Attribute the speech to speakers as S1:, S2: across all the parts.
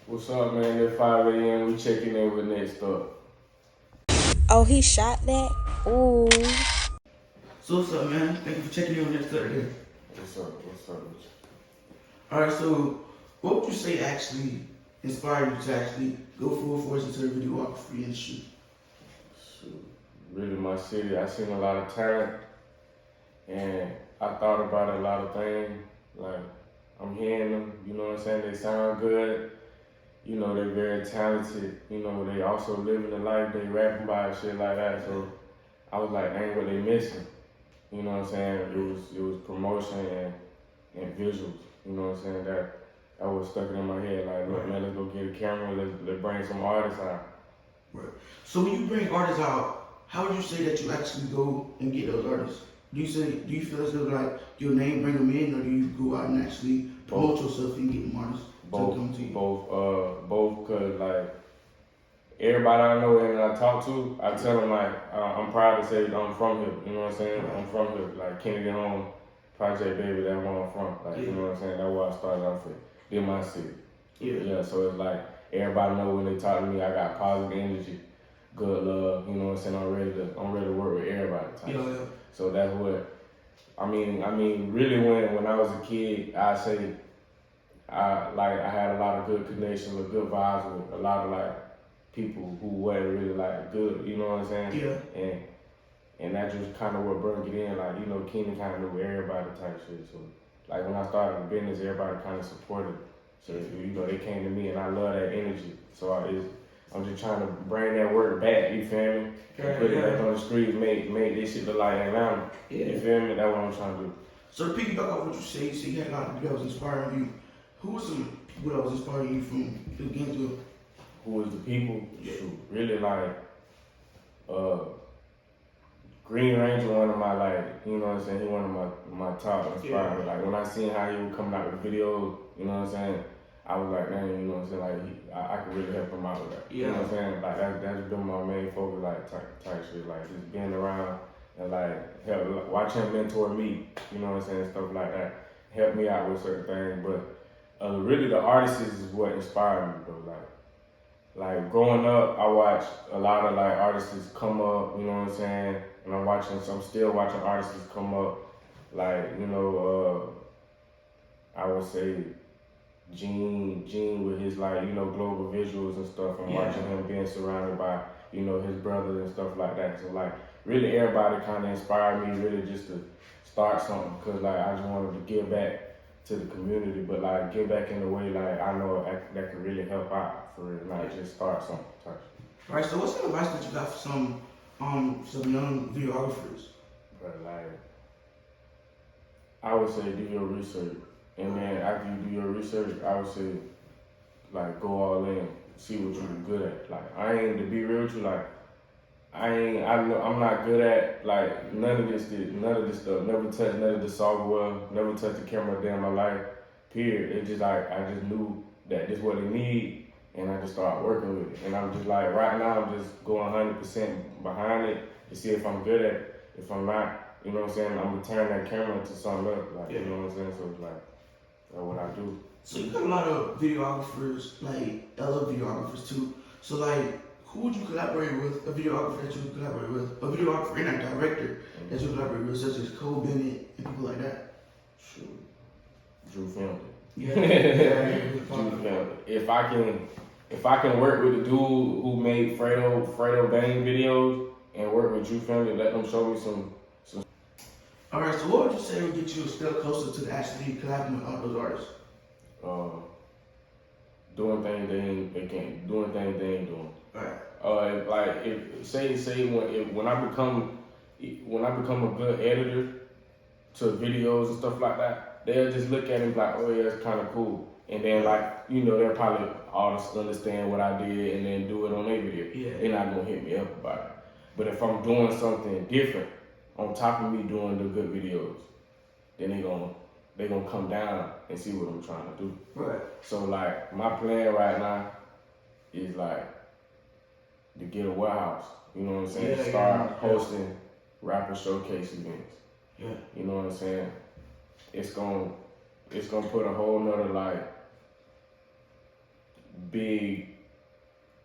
S1: What's up, man? It's 5 a.m. We checking in with Nextup.
S2: Oh, he shot that? Ooh.
S3: So what's up, man? Thank you for checking in on this Saturday.
S1: What's up? What's up with you?
S3: Alright, so what would you say actually inspired you to actually go full force into the videography industry?
S1: Shoot. Really, my city, I seen a lot of talent, and I thought about a lot of things. Like, I'm hearing them, you know what I'm saying? They sound good. You know, they're very talented. You know, they also living the life, they rapping about shit like that. So I was like, ain't what they missing. You know what I'm saying? It was promotion and visuals. You know what I'm saying? That was stuck in my head. Like, look, man, let's go get a camera. Let's bring some artists out.
S3: Right. So when you bring artists out, how would you say that you actually go and get those artists? Do you feel as though like your name bring them in, or do you go out and actually promote yourself and get them artists to come to you?
S1: Both, cause like everybody I know and I talk to, I tell them like I'm proud to say I'm from here. You know what I'm saying?
S3: Right.
S1: I'm from here, like Kennedy Home, Project Baby. That's where I'm from. Like you know what I'm saying? That's where I started off with. Then my city. Yeah. So it's like everybody know when they talk to me, I got positive energy, good love. You know what I'm saying? I'm ready to work with everybody.
S3: Yeah.
S1: So that's what I mean. Really, when I was a kid, I say I had a lot of good connections with good vibes with a lot of like people who wasn't really like good, you know what I'm saying?
S3: Yeah.
S1: And that just kind of what brought it in, like, you know, Keenan kind of knew everybody type shit. So like when I started the business, everybody kind of supported. So you know, they came to me and I love that energy. So I'm just trying to bring that work back, you feel me? And put it back on the street, make this shit look like Atlanta. You feel me? That's what I'm trying to do.
S3: So to piggyback off what you say, you had a lot of people that was inspiring you. Who was some people that was inspiring you from the beginning?
S1: Who was the people? Shoot, really like Green Ranger, one of my like, you know what I'm saying, he one of my top inspired. Like when I seen how he was coming out with videos, you know what I'm saying, I was like, man, you know what I'm saying, like I could really help him out with that. You know what I'm saying? Like that's been my main focus, like type shit, like just being around and like help watch him mentor me, you know what I'm saying, stuff like that. Help me out with certain things. But really the artists is what inspired me though. Like growing up, I watched a lot of like artists come up, you know what I'm saying? And I'm still watching artists come up. Like, you know, I would say Gene with his like, you know, global visuals and stuff. I'm watching him being surrounded by, you know, his brothers and stuff like that. So like, really everybody kind of inspired me really just to start something. Cause like, I just wanted to give back to the community, but like give back in a way like I know that could really help out for real, not just start something.
S3: Alright, so what's some advice that you got for some young videographers?
S1: But like, I would say do your research, and then after you do your research, I would say like go all in, see what you're good at. Like to be real with you, like I'm not good at like none of this stuff. Never touched none of the software, never touched the camera a day in my life. Period. It just like I just knew that this is what it need, and I just started working with it. And I'm just like right now I'm just going 100% behind it to see if I'm good at it. If I'm not, you know what I'm saying, I'm gonna turn that camera into something else. Like you know what I'm saying. So it's like that's what I do.
S3: So you got a lot of videographers, like other videographers too. So like, who would you collaborate with? A videographer that you would collaborate with? A videographer and a director that you collaborate with, such as Cole Bennett and people like that?
S1: Shoot, Drew Family.
S3: Yeah.
S1: Drew Family. If I can work with the dude who made Fredo Bang videos and work with Drew Family, let them show me some.
S3: Alright, so what would you say would get you a step closer to actually collaborating with all those artists?
S1: Doing things they ain't doing.
S3: Right.
S1: Like when I become a good editor to videos and stuff like that, they'll just look at it and be like, oh yeah, it's kind of cool. And then like, you know, they'll probably all understand what I did and then do it on their video.
S3: Yeah.
S1: They're not gonna hit me up about it. But if I'm doing something different on top of me doing the good videos, then they gonna come down and see what I'm trying to do.
S3: Right.
S1: So like my plan right now is like to get a warehouse. You know what I'm saying? Start hosting rapper showcase events.
S3: Yeah.
S1: You know what I'm saying? It's gonna put a whole nother like big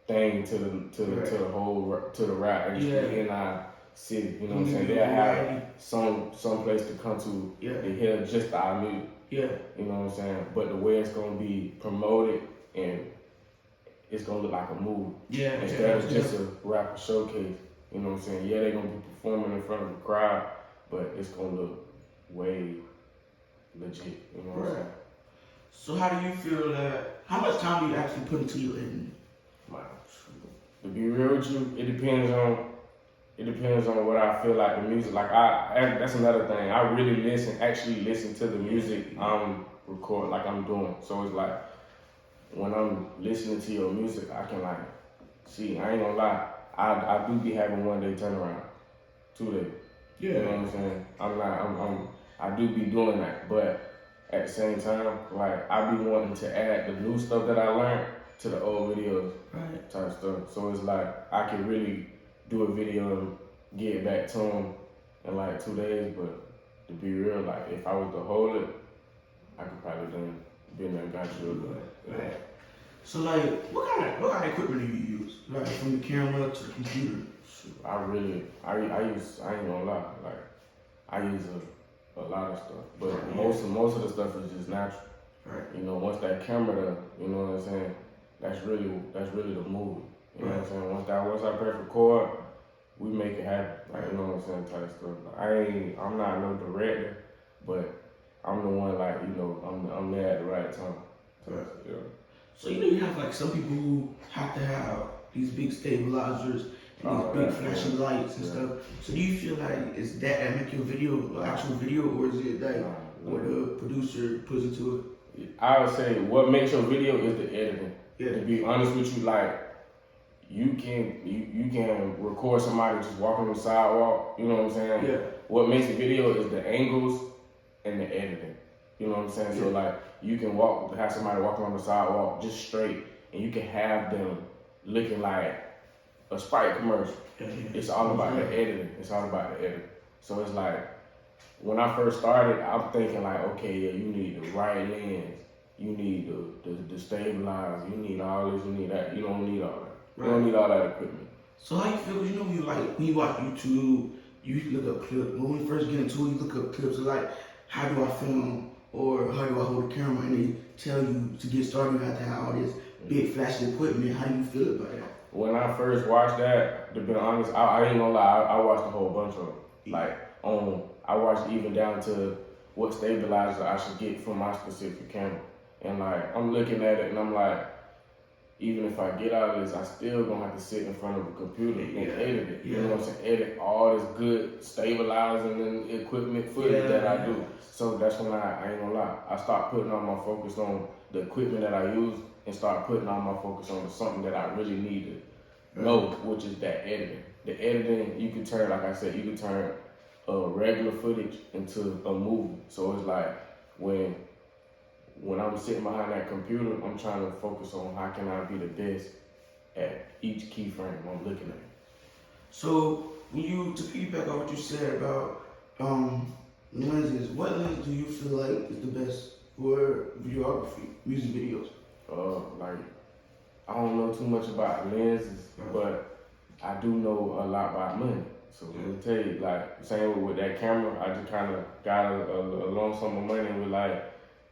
S1: thing to the whole to the rap industry in our city. You know what I'm saying? They'll have some place to come to to hear just our music.
S3: Yeah.
S1: You know what I'm saying? But the way it's gonna be promoted and it's gonna look like a movie.
S3: Yeah.
S1: Instead of just a rapper showcase. You know what I'm saying? Yeah, they're gonna be performing in front of a crowd, but it's gonna look way legit. You know what I'm saying?
S3: So how do you feel that? How much time do you actually put into your editing?
S1: To be real with you, it depends on what I feel like the music. Like that's another thing. I really actually listen to the music I'm recording, like I'm doing. So it's like when I'm listening to your music, I can like see. I ain't gonna lie, I do be having 1 day turnaround, 2 days.
S3: Yeah.
S1: You know what I'm saying? I do be doing that, but at the same time, like I be wanting to add the new stuff that I learned to the old videos, type stuff. So it's like I can really do a video and get it back to them in like 2 days. But to be real, like if I was to hold it, I could probably been there and got you.
S3: Right. So like, what kind of equipment do you use? Like from the camera to the computer?
S1: I use, I ain't gonna lie, like I use a lot of stuff, but most of the stuff is just natural.
S3: Right.
S1: You know, once that camera, you know what I'm saying, that's really the movie. You know what I'm saying? Once I press record, we make it happen. Like, you know what I'm saying, type stuff. Like, I'm not no director, but I'm the one, like, you know, I'm there at the right time.
S3: Right.
S1: Yeah.
S3: So you have like some people who have to have these big stabilizers and these big flashing lights and stuff. So do you feel like is that make your video an actual video, or is it like what the producer puts into it?
S1: I would say what makes your video is the editing.
S3: Yeah.
S1: To be honest with you, like you can record somebody just walking on the sidewalk. You know what I'm saying?
S3: Yeah.
S1: What makes the video is the angles and the editing. You know what I'm saying? So like you can have somebody walking on the sidewalk just straight, and you can have them looking like a Sprite commercial. It's all about the editing. It's all about the editing. So it's like when I first started, I'm thinking like, okay, yeah, you need the right lens, you need the stabilizer, you need all this, you need that. You don't need all that. You don't need all that equipment.
S3: So how you feel? You know, when you watch YouTube, you look up clips. When we first get into it, you look up clips of like, how do I film or how do I hold the camera, and they tell you to get started, you have to have all this big flashing equipment. How do you feel about that?
S1: When I first watched that, to be honest, I ain't gonna lie, I watched a whole bunch of them. Like, I watched even down to what stabilizer I should get for my specific camera. And like, I'm looking at it and I'm like, even if I get out of this, I still gonna have to sit in front of a computer and edit it. You know what I'm saying? Edit all this good stabilizing and equipment footage that I do. So that's when I ain't gonna lie, I start putting all my focus on the equipment that I use and start putting all my focus on something that I really need to know, which is that editing. The editing, you can turn, like I said, you can turn regular footage into a movie. So it's like when I'm sitting behind that computer, I'm trying to focus on how can I be the best at each keyframe I'm looking at.
S3: So to piggyback on what you said about lenses, what lens do you feel like is the best for videography, music videos?
S1: Like, I don't know too much about lenses, but I do know a lot about money. So let me tell you, like, same with that camera, I just kind of got a lump sum of money and was like,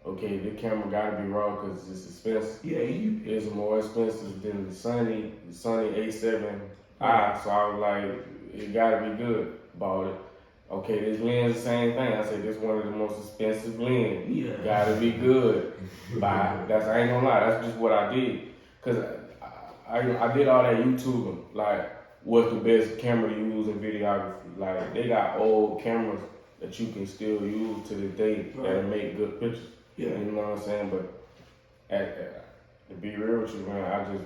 S1: okay, the camera gotta be raw because it's expensive.
S3: Yeah,
S1: it's more expensive than the Sony A7I. So I was like, it gotta be good. Bought it. Okay, this lens, the same thing. I said, this one of the most expensive lens.
S3: Yeah.
S1: Gotta be good. Buy. I ain't gonna lie, that's just what I did. Cause I did all that YouTubing, like, what's the best camera to use in videography. Like, they got old cameras that you can still use to this day that make good pictures.
S3: Yeah.
S1: You know what I'm saying? But to be real with you, man, I just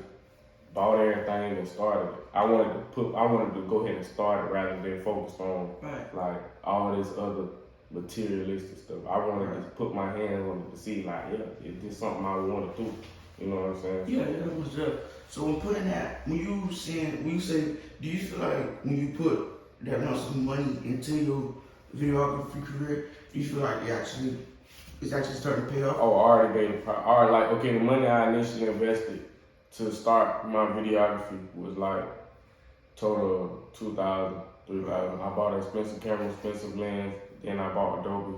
S1: bought everything and started it. I wanted to go ahead and start it rather than focus on like all this other materialistic stuff. I wanted to put my hands on it to see like, yeah, is this something I want to do? You know what I'm saying?
S3: Yeah, that was just. So when putting that, when you say, do you feel like when you put that amount of money into your videography career, do you feel like it's actually starting to pay off?
S1: Oh, already like, okay, the money I initially invested to start my videography was like total of $2,000, $3,000. I bought an expensive camera, expensive lens, then I bought Adobe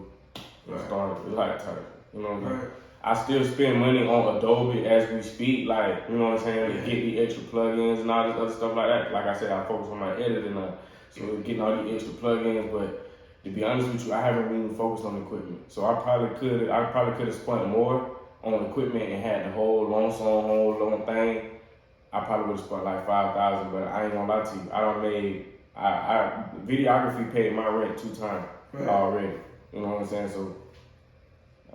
S1: and started like type. You know what I'm saying? I still spend money on Adobe as we speak, like, you know what I'm saying, to get the extra plugins and all this other stuff like that. Like I said, I focus on my editing now, so getting all the extra plugins, but to be honest with you, I haven't really focused on equipment. So I probably could have spent more on equipment and had the whole long thing. I probably would have spent like $5,000, but I ain't gonna lie to you. Videography paid my rent 2 times already. You know what I'm saying? So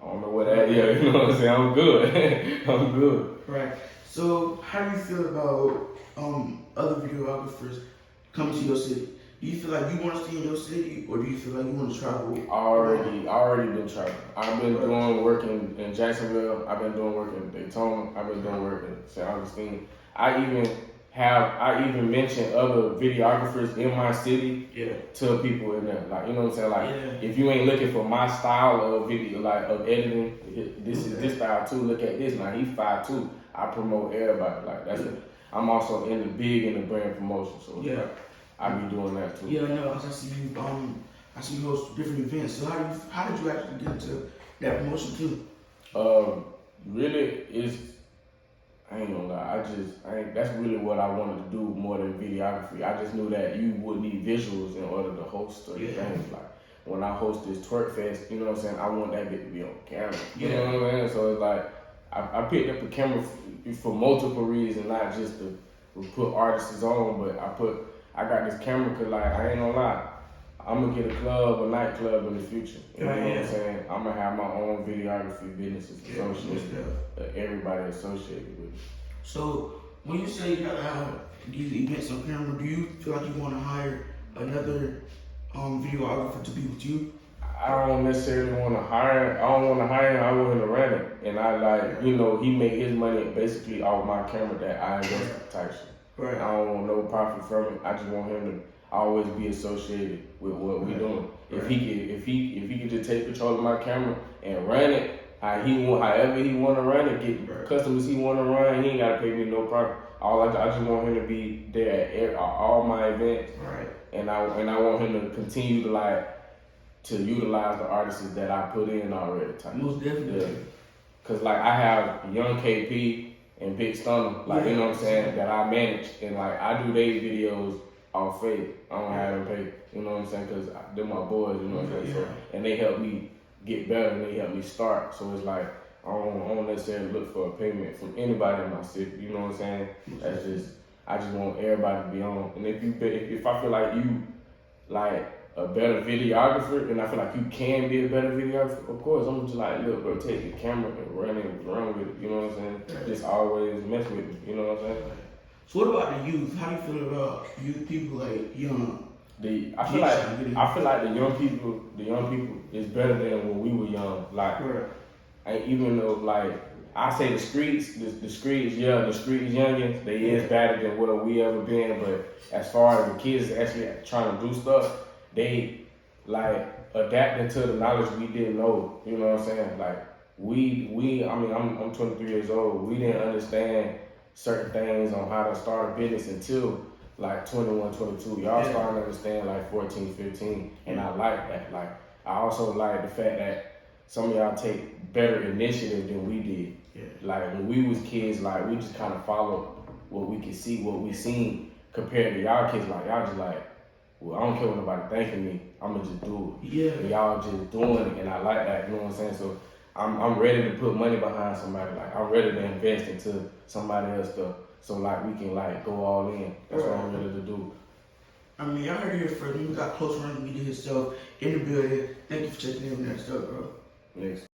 S1: I don't know what that is. You know what I'm saying? I'm good. I'm good.
S3: Right. So how do you feel about other videographers coming to your city? Do you feel like you want to stay in your city, or do you feel like you want to travel?
S1: Already been traveling. I've been doing work in Jacksonville. I've been doing work in Daytona. I've been doing work in St. Augustine. I even mentioned other videographers in my city to people in there. Like, you know what I'm saying? Like, if you ain't looking for my style of video, like of editing, this is this style too. Look at this. Now he's 5'2". I promote everybody. Like that's it. I'm also in the brand promotion. So I be doing that too.
S3: Yeah, I know. I see you host different events. So how did you actually get into that promotion too?
S1: Really, I ain't gonna lie. That's really what I wanted to do more than videography. I just knew that you would need visuals in order to host certain things. Like when I host this twerk fest, you know what I'm saying? I want that bit to be on camera. You know what I'm saying? So it's like I picked up a camera for multiple reasons, not just to put artists on, but I got this camera because, like, I ain't gonna lie, I'm gonna get a nightclub in the future. You know what I'm saying? I'm gonna have my own videography businesses associated, everybody associated with it.
S3: So when you say you gotta have these events on camera, do you feel like you want to hire another videographer to be with you?
S1: I don't necessarily want to hire. I don't want to hire him. I want him to run it, and he make his money basically off my camera that I invest type shit. Right. I don't want no profit from it. I just want him to always be associated with what we doing. If he could just take control of my camera and run it however he want to run it, get customers he want to run, he ain't gotta pay me no profit. I just want him to be there at all my events. Right. And I want him to continue to utilize the artists that I put in already. Most definitely. Yeah. Cause like I have Young KP and Big Stunner, you know what I'm saying, that I manage, and like I do their videos off faith. I don't have them pay, you know what I'm saying, cause they're my boys, you know what I'm saying. So, and they help me get better and they help me start. So it's like I don't necessarily look for a payment from anybody in my city, you know what I'm saying. I just want everybody to be on. And if I feel like you like a better videographer, and I feel like you can be a better videographer, of course, I'm just like, look, bro, take the camera and run with it, you know what I'm saying? Just always mess with me, you know what I'm saying?
S3: So what about the youth? How do you feel about youth people like young?
S1: I feel like the young people is better than when we were young. Like, even though, like, I say the streets youngins, they is better than what we ever been, but as far as the kids actually trying to do stuff, they like adapting to the knowledge we didn't know. You know what I'm saying? Like I'm 23 years old. We didn't understand certain things on how to start a business until like 21, 22. Y'all starting to understand like 14, 15, and I like that. Like I also like the fact that some of y'all take better initiative than we did. Yeah. Like when we was kids, like we just kind of followed what we could see, what we seen, compared to y'all kids. Like y'all just like, well, I don't care what nobody thinking me. I'ma just do it. Yeah. And y'all just doing it, and I like that. You know what I'm saying? So I'm ready to put money behind somebody. Like I'm ready to invest into somebody else stuff. So like we can like go all in. That's what I'm ready to do.
S3: I mean, y'all heard it here first. We got Close Range Media himself in the building. Thank you for checking in on that stuff, bro.
S1: Next.